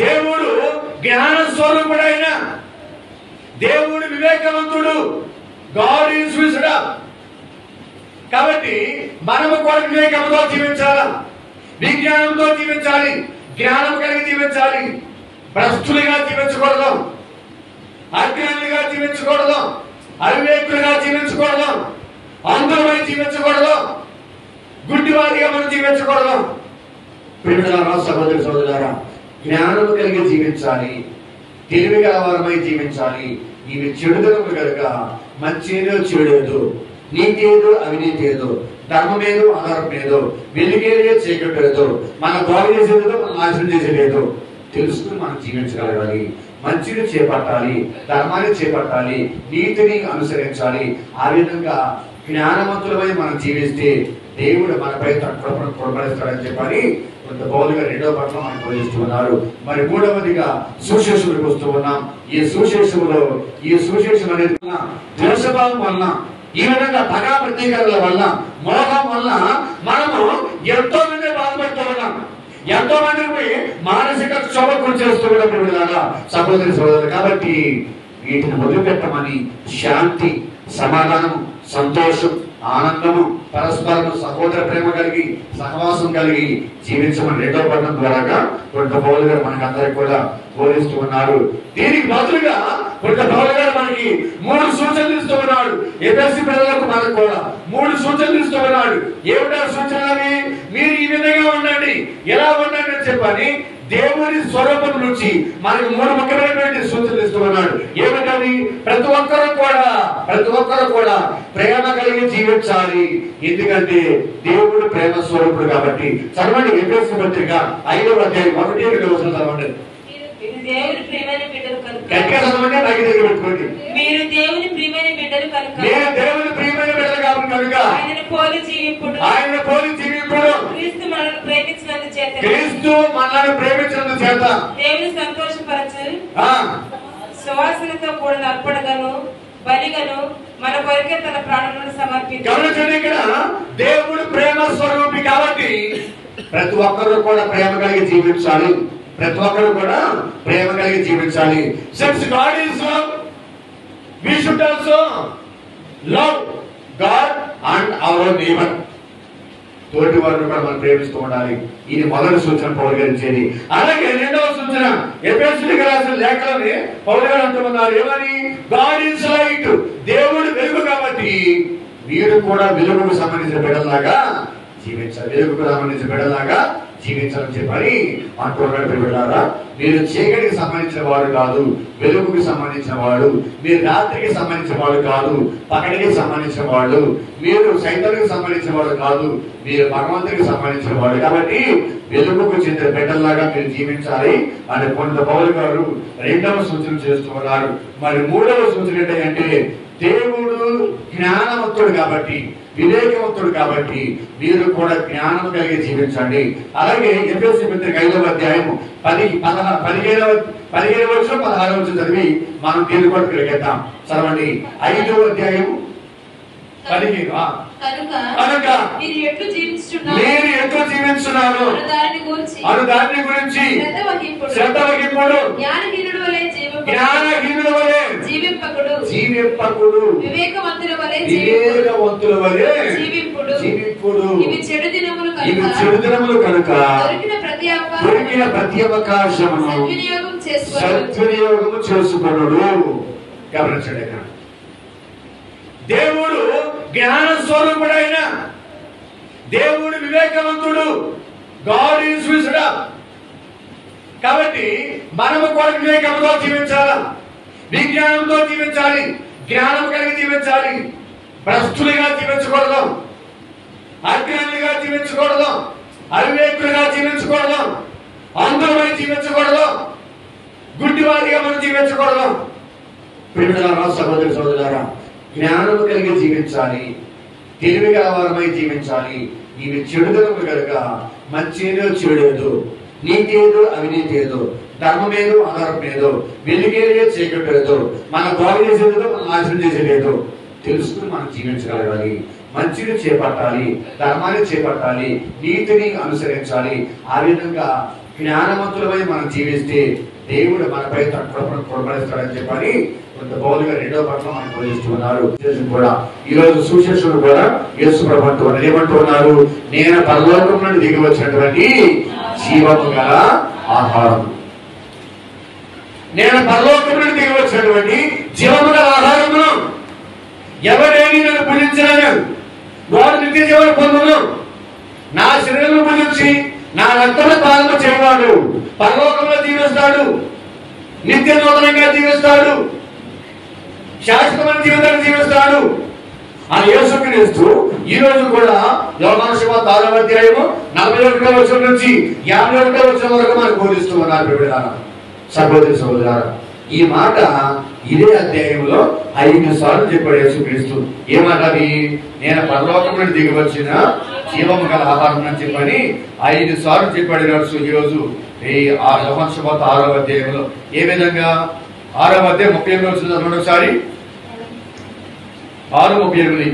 దేవుడు జ్ఞాన స్వరూపుడైన దేవుడు వివేకవంతుడు. God is wisdom. కాబట్టి మనము కూడా వివేకంతో జీవించాలా, విజ్ఞానంతో జీవించాలి, జ్ఞానం కలిగి జీవించాలి. భ్రష్టులుగా జీవించకూడదు, అజ్ఞానులుగా జీవించకూడదు, అవివేకులుగా జీవించకూడదు, అంధులమై జీవించకూడదు, గుడ్డివారిగా మనం జీవించకూడదు. ప్రియమైన సహోదరి సహోదరులారా, జ్ఞానము కలిగి జీవించాలి, తెలివి గలవారమై జీవించాలి. ఇవి చెడుదనము కనుక మంచేదో చెడేదో, నీకేదో అవినీతి ఏదో, ధర్మమేదో అధర్మేదో, వెలుగేదో చీకటేదో, మనం బాగు చేసేదో మనం నాశనం చేసేదేదో తెలుసుకుని మనం జీవించగలగాలి. మంచిని చేపట్టాలి, ధర్మాన్ని చేపట్టాలి, నీతిని అనుసరించాలి. ఆ విధంగా జ్ఞానవంతులమై మనం జీవిస్తే దేవుడు మనపై తక్కువ కొనబడిస్తాడని చెప్పని కొంత పౌలుగా రెండవ పట్ల మనం బోధిస్తున్నారు. మరి మూడవదిగా సుశేషులకు వస్తూ ఉన్నాం. ఈ సుశేషం అనేది ద్వేషభావం వలన, ఈ విధంగా పగా ప్రతీకరణ వల్ల, మోహం వల్ల మనము ఎంతో మంది బాధపడుతూ ఉన్నాం. ఎంతో మందికి మానసిక క్షోభ గురి చేస్తూ కూడా సహోదరి సహోదరులు. కాబట్టి వీటిని వదిలిపెట్టమని శాంతి, సమాధానము, సంతోషం, ఆనందము, పరస్పరము సహోదర ప్రేమ కలిగి సహవాసం కలిగి జీవించమని రెండవ పట్టణం ద్వారా కొంత పౌలు గారు మనకి అందరికి కూడా బోధిస్తూ ఉన్నారు. దీనికి బదులుగా కొంత పౌలు గారు మనకి 3 సూచనలు ఇస్తూ ఉన్నాడు. ఎఫెసీ ప్రజలకు మనకు కూడా 3 సూచనలు ఇస్తూ ఉన్నాడు. ఏమిటా సూచనలు? మీరు ఈ విధంగా ఉండండి, ఎలా ఉండండి అని చెప్పని దేవుని స్వరూపం నుంచి మనకు 3 ముఖ్యమైనటువంటి సూచనలు ఇస్తూ ఉన్నాడు. ఏమిటది? ప్రతి ఒక్కరు కూడా ప్రేమ కలిగి జీవించాలి. ఎందుకంటే దేవుడు ప్రేమ స్వరూపుడు కాబట్టి. చదవండి ఎఫెసీ పత్రిక 5వ అధ్యాయం 1-2 వచనం చదవండి. దేవుని ప్రియమైన బిడ్డలు కనుక, గట్టిగా చదవండి, నాకు దగ్గర పెట్టుకోండి. మీరు దేవుని ప్రియమైన బిడ్డలు కనుక, దేవుని ప్రియమైన బిడ్డలు కనుక ఆయనను పోలి జీవింపుడు, క్రీస్తు మనల్ని ప్రేమించినందు చేత దేవుని సంతోషపరచు సువాసనతో కూడిన అర్పణను బలిగను మన కొరకే తన ప్రాణములను సమర్పించాడు. ఇక్కడ దేవుడు ప్రేమ స్వరూపి కాబట్టి ప్రతి ఒక్కరు కూడా ప్రేమ కలిగి జీవించాలి. ప్రతి ఒక్కరు కూడా ప్రేమ కలిగి జీవించాలి. Since God is love, we should also love God and our neighbor. తోటి వారిని కూడా మనం ప్రేమిస్తూ ఉండాలి. ఇది మొదటి సూచన పౌలు గారు ఇచ్చేది. అలాగే రెండవ సూచన ఎఫెసీయులకు రాసిన లేఖలోనే పౌలు గారు అంటున్నారు. ఏమని? God is light. దేవుడు వెలుగు కాబట్టి మీరు కూడా వెలుగుకు సంబంధించిన బిడ్డలాగా జీవించాలి, వెలుగుకు సంబంధించిన బిడ్డలాగా జీవించాలని చెప్పని అంటున్నాడు. ప్రియులారా, మీరు చీకటికి సంబంధించిన వాడు కాదు, వెలుగుకి సంబంధించిన వాడు. మీరు రాత్రికి సంబంధించిన వాడు కాదు, పగటికి సంబంధించిన వాడు. మీరు సైతానికి సంబంధించిన వాడు కాదు, మీరు భగవంతుడికి సంబంధించిన వాడు. కాబట్టి వెలుగుకు చెందిన బిడ్డల్లాగా మీరు జీవించాలి అని కొంత పౌలు గారు రెండవ సూచన చేస్తూ ఉన్నారు. మరి మూడవ సూచన ఏంటంటే దేవుడు జ్ఞానవంతుడు కాబట్టి, వివేకవంతుడు కాబట్టి మీరు కూడా జ్ఞానం కలిగి జీవించండి. అలాగే ఎఫెసీ పత్రిక 5వ అధ్యాయం 15వ వచనం 16వ వచనం చదివి మనం దీన్ని కూడా తిరిగేద్దాం. చదవండి. 5వ అధ్యాయం 15. కనుక మీరు ఎట్లు జీవించున్నారు అను దాని గురించి శ్రద్ధ వహింపుడు, జ్ఞానహీనుడు వలె జీవింపకుడు, వివేకవంతుల వలె వివేకవంతుల వలె జీవింపుడు. ఇవి చెడు దినములు కనుక దొరికిన ప్రతి అవకాశమును సద్వినియోగము చేసుకొనుడు. గమనించండి, ఇక్కడ దేవుడు జ్ఞాన స్వరూపుడైన దేవుడు వివేకవంతుడు. God is wisdom. కాబట్టి మనము కూడా వివేకంతో జీవించాలా, విజ్ఞానంతో జీవించాలి, జ్ఞానం కలిగి జీవించాలి. భ్రష్టులుగా జీవించకూడదు, అజ్ఞానులుగా జీవించకూడదు, అవివేకులుగా జీవించకూడదు, అంధులమై జీవించకూడదు, గుడ్డివాడిగా మనం జీవించకూడదు. ప్రియమైన సహోదరి సహోదరులారా, జ్ఞానం కలిగి జీవించాలి, తెలివి గలవారమై జీవించాలి. ఇవి చెడుదనము కనుక మంచేదో చెడేదో, నీతేదో అవినీతి ఏదో, ధర్మమేదో అధర్మేదో, వెలుగేదో చీకటేదో, మనం బాగు చేసేదో మనం నాశనం చేసేదేదో తెలుసుకుని మనం జీవించగలగాలి. మంచిని చేపట్టాలి, ధర్మాన్ని చేపట్టాలి, నీతిని అనుసరించాలి. ఆ విధంగా జ్ఞానవంతులమై మనం జీవిస్తే దేవుడు మనపై కొడబడిస్తాడని చెప్పని కొంత పౌలుగా 2వ పట్ల మనం బోధిస్తున్నారు. కూడా ఈ రోజు సుశేషుడు కూడా యేసు ప్రభు అంటున్నారు, ఏమంటున్నారు? నేను పరలోకం నుండి దిగి వచ్చినటువంటి జీవము గల ఆహారం. నేను పరలోకం నుండి దిగి వచ్చినటువంటి జీవము గల ఆహారమును ఎవరేని నన్ను పూజించినాను వాడు నిత్య జీవన పొందును. నా శరీరం పూజించి నా రక్తము పాలన చేయవాడు పరలోకంలో జీవిస్తాడు, నిత్య నూతనంగా జీవిస్తాడు, శాశ్వతమైన జీవితాన్ని జీవిస్తాడు అని యేసుక్రీస్తు ఈ రోజు కూడా యోహాను సువార్త 6వ అధ్యాయము 41వ వచనం నుంచి 51వ వచనం వరకు మనకు బోధిస్తూ ఉన్నారు. ప్రియమైన సహోదరి సహోదరులారా, ఈ మాట ఇదే అధ్యాయంలో 5 సార్లు చెప్పాడు యేసుక్రీస్తు. ఏమంటది? నేను పరలోకం నుండి దిగి వచ్చిన జీవము గల ఆహారం అని చెప్పని 5 సార్లు చెప్పాడు ఈ రోజు ఈ యోహాను సువార్త 6వ అధ్యాయంలో. ఏ విధంగా? 6వ అధ్యాయం 38వ వచనం రెండోసారి 6:38.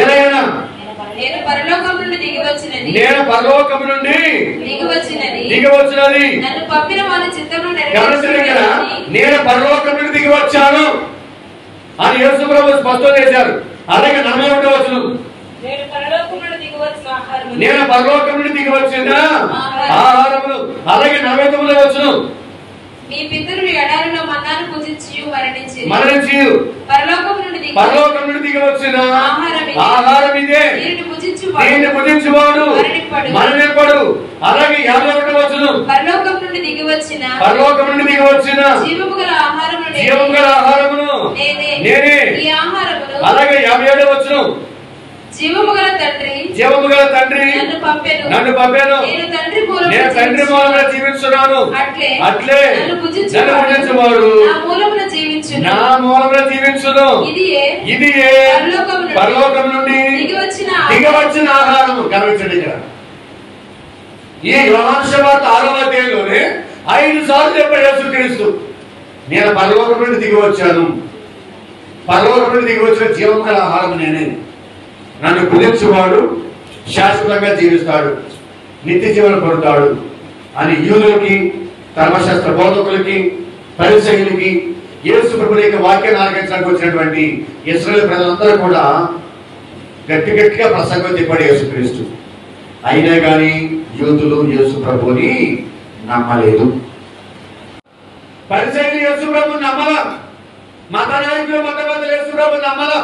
ఏదైనా నేను పరలోకం నుండి దిగి వచ్చినది నన్ను పంపిన వాని చిత్తమును నెరవేర్చుటకు నేను పరలోకం నుండి దిగి వచ్చాను అని యేసు ప్రభువు స్పష్టం చేశారు. అలాగే 41వ వచనం నేను పరలోకం నుండి దిగి వచ్చిన ఆహారమును. అలాగే 49వ వచనం మీ పితరులు ఎడారిలో మన్నాను భుజించి మరణించి పరలోకం నుండి దిగి వచ్చిన ఆహారం ఇదే, దీన్ని భుజించువాడు మరణింపడు. అలాగే 51వ వచనం పరలోకం నుండి దిగి వచ్చిన జీవము గల ఆహారమును నేనే. అలాగే 57వ వచనం జీవము గల తండ్రి నన్ను పంపెను, నేను తండ్రి మూలమున జీవించున్నాను, అట్లే నన్ను భుజించువాడు నా మూలమున జీవించును. ఇది పరలోకం నుండి దిగి వచ్చిన ఆహారము. గమనించండి, ఇక్కడ ఈ యోహాను సువార్త 6వ అధ్యాయంలోనే 5 సార్లు చెప్పాడు యేసుక్రీస్తు, నేను పరలోకం నుండి దిగి వచ్చాను, పరలోకం నుండి దిగి వచ్చిన జీవము గల ఆహారం నేనే, నన్ను భుజించువాడు శాశ్వతంగా జీవిస్తాడు, నిత్య జీవనం పొందుతాడు అని యూదులకి, ధర్మశాస్త్ర బోధకులకి, పరిసయ్యులకి, యేసు ప్రభువు యొక్క వాక్యాన్ని ఆలకించడానికి వచ్చినటువంటి ఇశ్రాయేలు ప్రజలందరూ కూడా గట్టిగా ప్రసంగం చెప్పాడు యేసుక్రీస్తు. అయినా కానీ యూదులు యేసు ప్రభువుని నమ్మలేదు. పరిసయ్యులు యేసు ప్రభువుని నమ్మల, మత నాయకులు మతపతులు యేసు ప్రభువుని నమ్మల.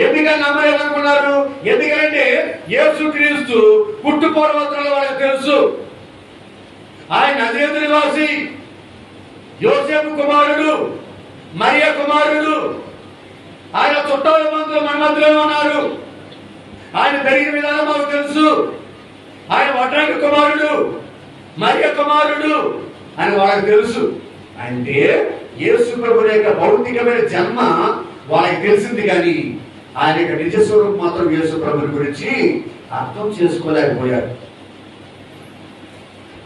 ఎందుకని నమ్మలేదనుకున్నారు? ఎందుకంటే యేసుక్రీస్తు పుట్టుపూర్వోత్తరాలు వాళ్ళకి తెలుసు. ఆయన నజరేతు నివాసి, యోసేపు కుమారుడు, మరియ కుమారుడు. ఆయన చుట్టాల మందులు మన మధ్యలో ఉన్నారు. ఆయన పెరిగిన విధానం మాకు తెలుసు. ఆయన వడ్రంగి కుమారుడు, మరియ కుమారుడు అని వాళ్ళకి తెలుసు. అంటే యేసు ప్రభువు యొక్క భౌతికమైన జన్మ వాళ్ళకి తెలిసింది, కానీ ఆయన యొక్క నిజ స్వరూపం మాత్రం యేసు ప్రభుని గురించి అర్థం చేసుకోలేకపోయారు.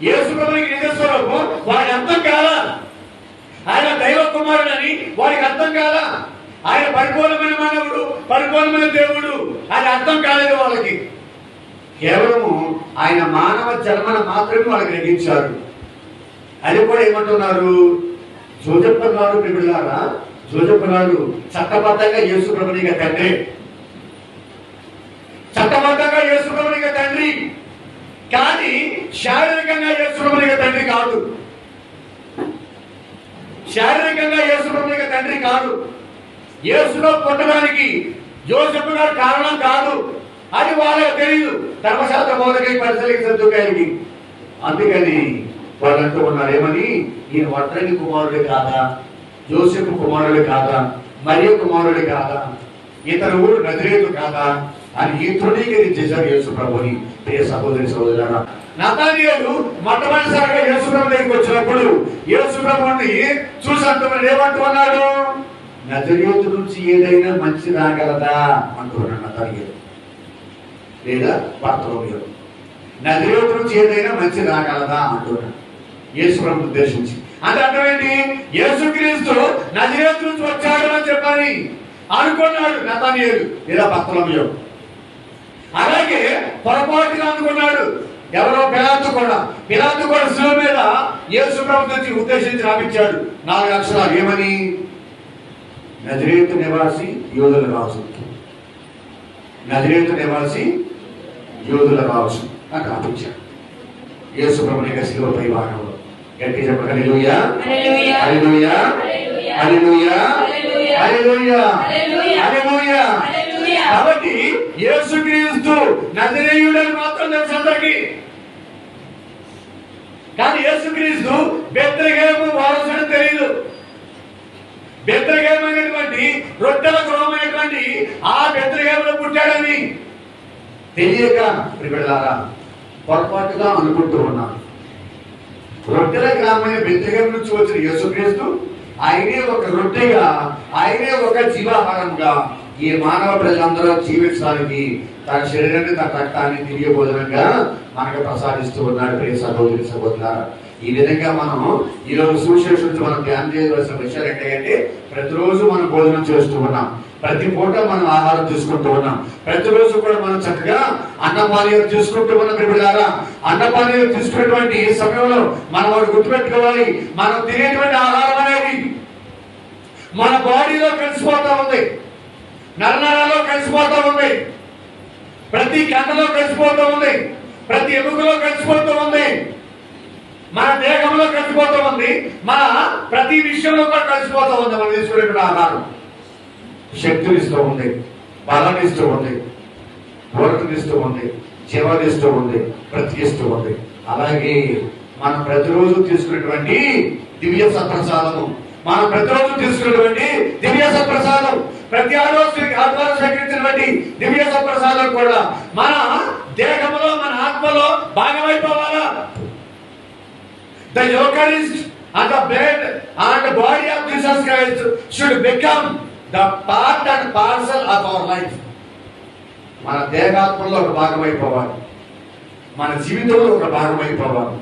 యేసు ప్రభునికి నిజ స్వరూపం వారికి అర్థం కాదా? ఆయన దైవ కుమారుడని వారికి అర్థం కాదా? ఆయన పరిపూర్ణమైన మానవుడు, పరిపూర్ణమైన దేవుడు అది అర్థం కాలేదు వాళ్ళకి. కేవలము ఆయన మానవ జన్మను మాత్రమే వాళ్ళు గ్రహించారు. అది కూడా ఏమంటున్నారు? జోజప్ప గారు ప్రియులారా, జోసెఫ్ గారు చట్టబద్ధంగా యేసు ప్రభునిగా తండ్రి, చట్టబద్ధంగా యేసు ప్రభునిగా తండ్రి, కానీ శారీరకంగా యేసు ప్రభునిగా తండ్రి కాదు. శారీరకంగా యేసు ప్రభునిగా తండ్రి కాదు. యేసులో పుట్టడానికి జోసెఫ్ గారు కారణం కాదు. అది వాళ్ళకి తెలియదు, ధర్మశాస్త్ర బోధకులకి, పరిసలకి, సద్దుకాయలకి. అందుకని వాళ్ళు అంటూ ఉన్నారు, ఏమని, ఈయన ఒంటరి కుమారుడే కాదా, జోసెఫ్ కుమారుడే కాదా, మరియ కుమారుడే కాదా, ఇతర ఊరు నజరేతు కాదా అని ఈ తృణీకరించేశారు యేసు ప్రభుని. ప్రియ సహోదరి సహోదరులారా, నతానియేలు మొట్టమొదటిసారిగా యేసు ప్రభు దగ్గరికి వచ్చినప్పుడు యేసు ప్రభుని చూసి అంటున్నాడు, ఏమంటున్నాడు, నజరేతు నుంచి ఏదైనా మంచి రాగలదా అంటున్నాడు నతానియేలు. లేదా బర్తలోమేయు, నజరేతు నుంచి ఏదైనా మంచి రాగలదా అంటున్నాడు యేసు ప్రభుని ఉద్దేశించి. అంటే అర్థమేంటి, యేసుక్రీస్తు నజరేతు నుంచి వచ్చాడు అని చెప్పని అనుకున్నాడు నతానియేలు లేదా బర్తలోమేయు. అలాగే పొరపాటుగా అనుకున్నాడు ఎవరో పిలాతు కూడా శిలువ మీద యేసు ప్రభు నుంచి ఉద్దేశించి రాపించాడు 4 అక్షరాలు, ఏమని, నజరేతు నివాసి యోధుల రాజు, నజరేతు నివాసి యోధుల రాజు అని రాపించాడు యేసు ప్రభుని శిలువపై భాగంలో. గట్టి చెప్పండి, హల్లెలూయా, హల్లెలూయా, హల్లెలూయా, హల్లెలూయా, హల్లెలూయా. కాబట్టి యేసుక్రీస్తు నజరేయుడని మాత్రం తెలుసు అందరికీ, కానీ యేసుక్రీస్తు బెత్లెహేము వారసుడని తెలియదు. బెత్లెహేమైనటువంటి రొట్టెల గృహమైనటువంటి ఆ బెత్లెహేములో పుట్టాడని తెలియక ప్రియలారా పొరపాటుగా అనుకుంటూ ఉన్నాను. రొట్టెల గ్రామమైన బెత్లెహేము నుంచి వచ్చిన యేసుక్రీస్తు ఆయనే ఒక రొట్టెగా, ఆయనే ఒక జీవాహారంగా ఈ మానవ ప్రజలందరూ జీవించడానికి తన శరీరాన్ని, తన రక్తాన్ని తిరిగి భోజనంగా మనకు ప్రసాదిస్తూ ఉన్నాడు. ప్రియ సహోదరి సహోదరులారా, ఈ విధంగా మనం ఈరోజు సువిశేషం నుంచి మనం ధ్యానం చేయవలసిన విషయాలు ఏంటంటే, ప్రతిరోజు మనం భోజనం చేస్తూ ఉన్నాం, ప్రతి పూట మనం ఆహారం తీసుకుంటూ ఉన్నాం, ప్రతిరోజు కూడా మనం చక్కగా అన్నపానీయం తీసుకుంటూ ఉన్నాం. ప్రియలారా, అన్నపానీయం తీసుకునేటువంటి సమయంలో మనం వాడు గుర్తుపెట్టుకోవాలి, మనం తినేటువంటి ఆహారం అనేది మన బాడీలో కలిసిపోతా ఉంది, నరనరాల్లో కలిసిపోతా ఉంది, ప్రతి కండలో కలిసిపోతూ ఉంది, ప్రతి ఎముకలో కలిసిపోతూ ఉంది, మన దేహంలో కలిసిపోతూ ఉంది, మన ప్రతి విషయంలో కూడా కలిసిపోతూ ఉంది. మనం తీసుకునేటువంటి ఆహారం శక్తినిస్తూ ఉంది, బలాన్నిస్తూ ఉంది, ఓరటనిస్తూ ఉంది, జీవాన్నిస్తూ ఉంది, బ్రతికిస్తూ ఉంది. అలాగే మనం ప్రతిరోజు తీసుకునేటువంటి దివ్య సత్ప్రసాదము, మనం ప్రతిరోజు తీసుకున్నటువంటి దివ్య సత్ప్రసాదం, ప్రతి ఆదివారం స్వీకరించినటువంటి దివ్య సత్ప్రసాదం కూడా మన దేహంలో, మన ఆత్మలో భాగమైపోవాలా. The Eucharist and the blood and the body of Jesus Christ should become the part and parcel of our life. మన దేహాత్మలో ఒక భాగమైపోవాలి, మన జీవితంలో ఒక భాగమైపోవాలి,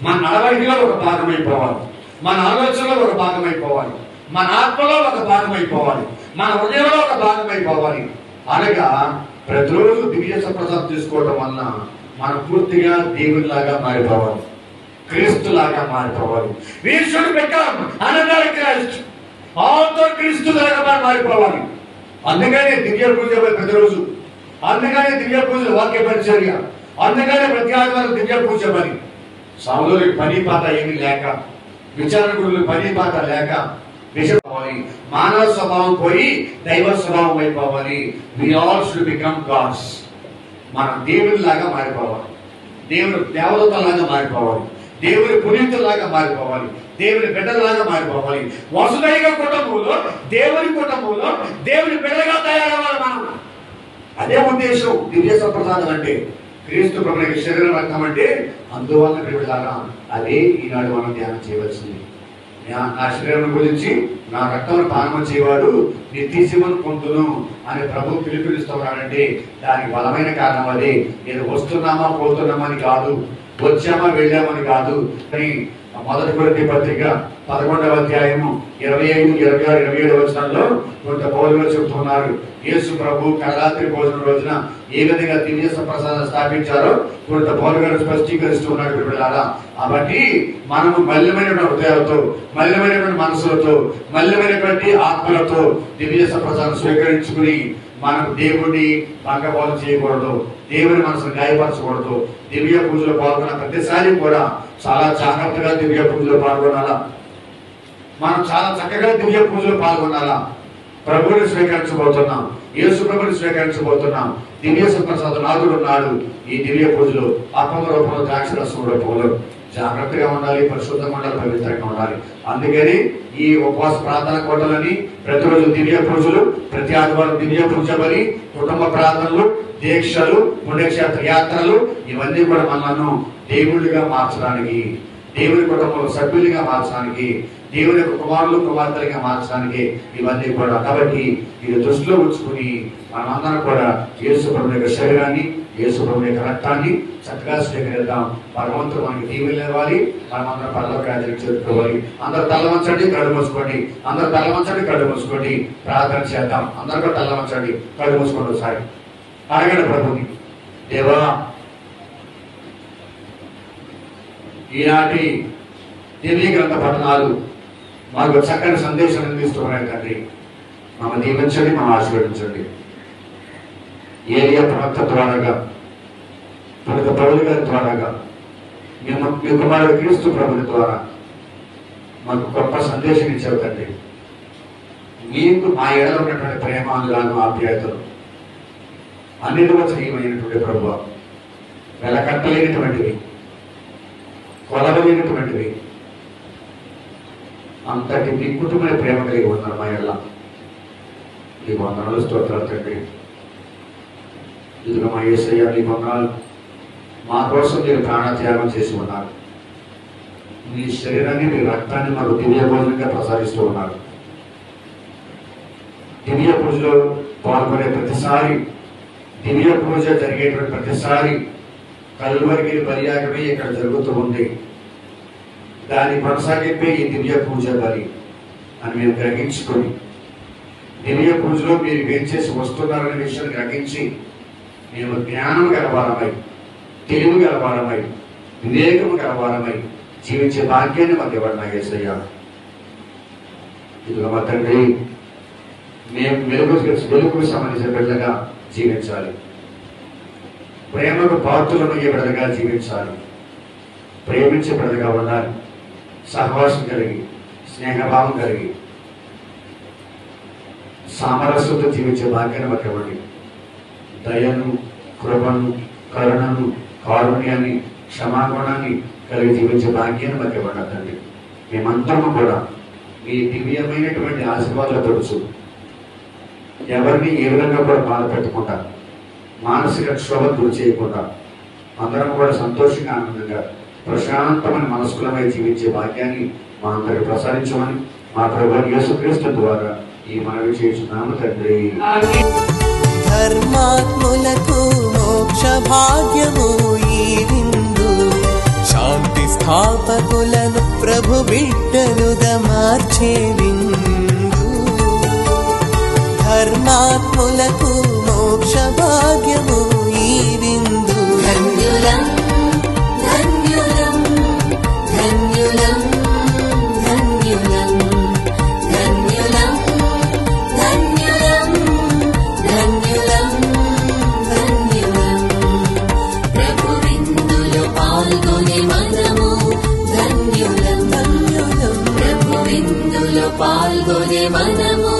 మన నడవడిలో ఒక భాగమైపోవాలి, మన ఆలోచనలో ఒక భాగమైపోవాలి, మన ఆత్మలో ఒక భాగమైపోవాలి, మన హృదయంలో ఒక భాగమైపోవాలి. అనగా ప్రతిరోజు దివ్య సత్ప్రసాదం తీసుకోవడం వలన మనం పూర్తిగా దేవునిలాగా మారిపోవాలి, క్రీస్తులాగా మారిపోవాలి. We should become another Christ. ఆల్తో క్రీస్తులాగా మారిపోవాలి. అందుకనే దివ్య పూజ ప్రతిరోజు, అందుకనే దివ్య పూజలు వాక్య పరిచర్య, అందుకనే ప్రతి ఆదివారం దివ్య పూజ పని. సాములోని పని పాత ఏమీ లేక, విచారణకులు పని పాత లేక విషపోవాలి, మానవ స్వభావం పోయి దైవ స్వభావం అయిపోవాలి. We all should become gods. మనం దేవునిలాగా మారిపోవాలి, దేవుని దేవతలాగా మారిపోవాలి, దేవుని పునీతులాగా మారిపోవాలి, దేవుని బిడ్డలాగా మారిపోవాలి. వసుదైవ కుటుంబంలో, దేవుని కుటుంబంలో దేవుని బిడ్డగా తయారవ్వాలి మనం. అదే ఉద్దేశం దివ్య సత్ప్రసాదం అంటే, క్రీస్తు ప్రభువుకి శరీరం రక్తం అంటే. అందువల్ల ప్రియలారా, అదే ఈనాడు మనం ధ్యానం చేయవలసింది. నా శరీరం గురించి నా రక్తం పానం చేయవాడు నిత్య జీవనం పొందును అని ప్రభు పిలుపునిస్తున్నాడంటే దానికి బలమైన కారణం అదే. నేను వస్తున్నామా పోతున్నామని కాదు, వచ్చామా వెళ్ళామని కాదు, కానీ మొదటి కొరింథీ పత్రిక 11వ అధ్యాయము 25, 26, 27 వచనాల్లో కొంత పౌలు గారు చెబుతున్నారు. యేసు ప్రభు కరాత్రి భోజనం రోజున ఏ విధంగా దివ్య ప్రసాదం స్థాపించారో కొంత పౌలు గారు స్పష్టీకరిస్తున్నాడు పిల్లలారా. కాబట్టి మనము మలినమైనటువంటి హృదయాలతో, మలినమైనటువంటి మనసులతో, మలినమైనటువంటి ఆత్మలతో దివ్య ప్రసాదం స్వీకరించుకుని మనం దేవుడిని భంగపాలు చేయకూడదు, దేవుని మనసును గాయపరచకూడదు. దివ్య పూజలో పాల్గొన్న ప్రతిసారి కూడా చాలా జాగ్రత్తగా దివ్య పూజలో పాల్గొనాలా. మనం చాలా చక్కగా దివ్య పూజలో పాల్గొనాలా. ప్రభువుని స్వీకరించబోతున్నాం, యేసు ప్రభుని స్వీకరించబోతున్నాం. దివ్య ప్రసాద నాథుడు ఉన్నాడు. ఈ దివ్య పూజలో అపమ రూపంలో ద్రాక్షరసం రూపంలో జాగ్రత్తగా ఉండాలి, పరిశుద్ధంగా ఉండాలి, పవిత్రంగా ఉండాలి. అందుకని ఈ ఉపవాస ప్రార్థన కోటలని ప్రతిరోజు దివ్య పూజలు, ప్రతి ఆదివారం దివ్య పూజ బలి, కుటుంబ ప్రార్థనలు, దీక్షలు, పుణ్యక్షేత్ర యాత్రలు ఇవన్నీ కూడా మనల్ని దేవుళ్ళుగా మార్చడానికి, దేవుని కుటుంబంలో సభ్యులుగా మార్చడానికి, దేవుని యొక్క కుమారులు కుమార్తెలుగా మార్చడానికి ఇవన్నీ కూడా. కాబట్టి ఇది దృష్టిలో ఉంచుకుని మనమందరం కూడా యేసు ప్రభువు యొక్క శరీరాన్ని, యేసు ప్రభువు యొక్క రక్తాన్ని చక్కగా స్వీకరిద్దాం. భగవంతుడు మనకి దీవెనలు ఇవ్వాలి, మనమందరం పరలోక రాజ్యానికి చేరుకోవాలి. అందరూ తల వంచండి, కళ్ళు మూసుకోండి. అందరూ తల వంచండి, కళ్ళు మూసుకోండి. ప్రార్థన చేద్దాం. అందరూ కూడా తల వంచండి, కళ్ళు మూసుకోండి. ఒకసారి అడగండి ప్రభుని, దేవా ఈనాటి దివ్య గ్రంథ పఠనాలు మాకు చక్కని సందేశం అందిస్తున్నాయి తండ్రి. మమ్మల్ని దీవించండి, మమ్మల్ని ఆశీర్వదించండి. ఏలియా ప్రవక్త ద్వారాగా, పునీత పౌలు గారి ద్వారాగా, మీ కుమారుడు క్రీస్తు ప్రభుని ద్వారా మాకు గొప్ప సందేశం ఇచ్చావు తండ్రి. మీకు మా ఎడలో ఉన్నటువంటి ప్రేమానురాలు, ఆప్యాయతలు అనిర్వచనీయమైనటువంటి ప్రభువు, వెలకట్టలేనటువంటివి, కొలవలేనటువంటివి, అంతటి నిక్కుటమైన ప్రేమ కలిగి ఉన్నారు మా ఎడల. ఈ వందనాలు, స్తోత్రాలు తండ్రి. ఇదిగో మా యేసయ్య, నీ వందనాలు. మా కోసం మీరు ప్రాణత్యాగం చేసి ఉన్నారు. మీ శరీరాన్ని, మీ రక్తాన్ని మాకు దివ్య భోజనంగా ప్రసాదిస్తూ ఉన్నారు. దివ్య పూజలో పాల్గొనే ప్రతిసారి, దివ్య పూజ జరిగేటువంటి ప్రతిసారి కల్వరికి బలియాగమే ఇక్కడ జరుగుతూ ఉంది. దాని కొనసాగింపే ఈ దివ్య పూజ బలి అని మేము గ్రహించుకొని, దివ్య పూజలో మీరు ఏం చేసి వస్తున్నారనే విషయాన్ని గ్రహించి మేము జ్ఞానం గలవారమై, తెలివి గలవారమై, వివేకము గలవారమై జీవించే భాగ్యాన్ని మాకు ఇవ్వండి యేసయ్య. ఇదిగో మా తండ్రి, మేము వెలుగుకు సంబంధించిన బిడ్డగా జీవించాలి, ప్రేమకు పాత్రలమయ్యే బిడ్డగా జీవించాలి, ప్రేమించే బిడ్డగా ఉండాలి, సహవాసం కలిగి, స్నేహభావం కలిగి, సామరస్యంతో జీవించే భాగ్యాన్ని మాకు ఇవ్వండి. దయను, కృపను, కరుణను, కారుణ్యాన్ని, క్షమాగుణాన్ని కలిగి జీవించే భాగ్యాన్ని మాకు ఇవ్వండి తండ్రి. మేమందరము కూడా మీ దివ్యమైనటువంటి ఆశీర్వాదాలు పొడుచు, ఎవరిని ఏ విధంగా కూడా బాధ పెట్టకుండా, మానసిక క్షోభ గురి చేయకుండా అందరం కూడా సంతోషంగా, ఆనందంగా, ప్రశాంతమైన మనస్కులమై జీవించే భాగ్యాన్ని మా అందరికి ప్రసాదించమని మా ప్రభువు యేసుక్రీస్తు ద్వారా ఈ మనవి చేస్తున్నాము తండ్రి. ధర్మాత్ములకు మోక్ష భాగ్యము ఈ విందు, శాంతి స్థాపకులను ప్రభు బిడ్డలుగా మార్చే విందు. ధర్మాత్ములకు మోక్ష భాగ్యము ఈ విందు. ధన్యులం ధన్యులం ధన్యులం ధన్యులం ధన్యులం ధన్యులం ధన్యులం ధన్యులం. ప్రభు విందులో పాల్గొనే మనము ధన్యులం. ప్రభు విందులో పాల్గొనే మనము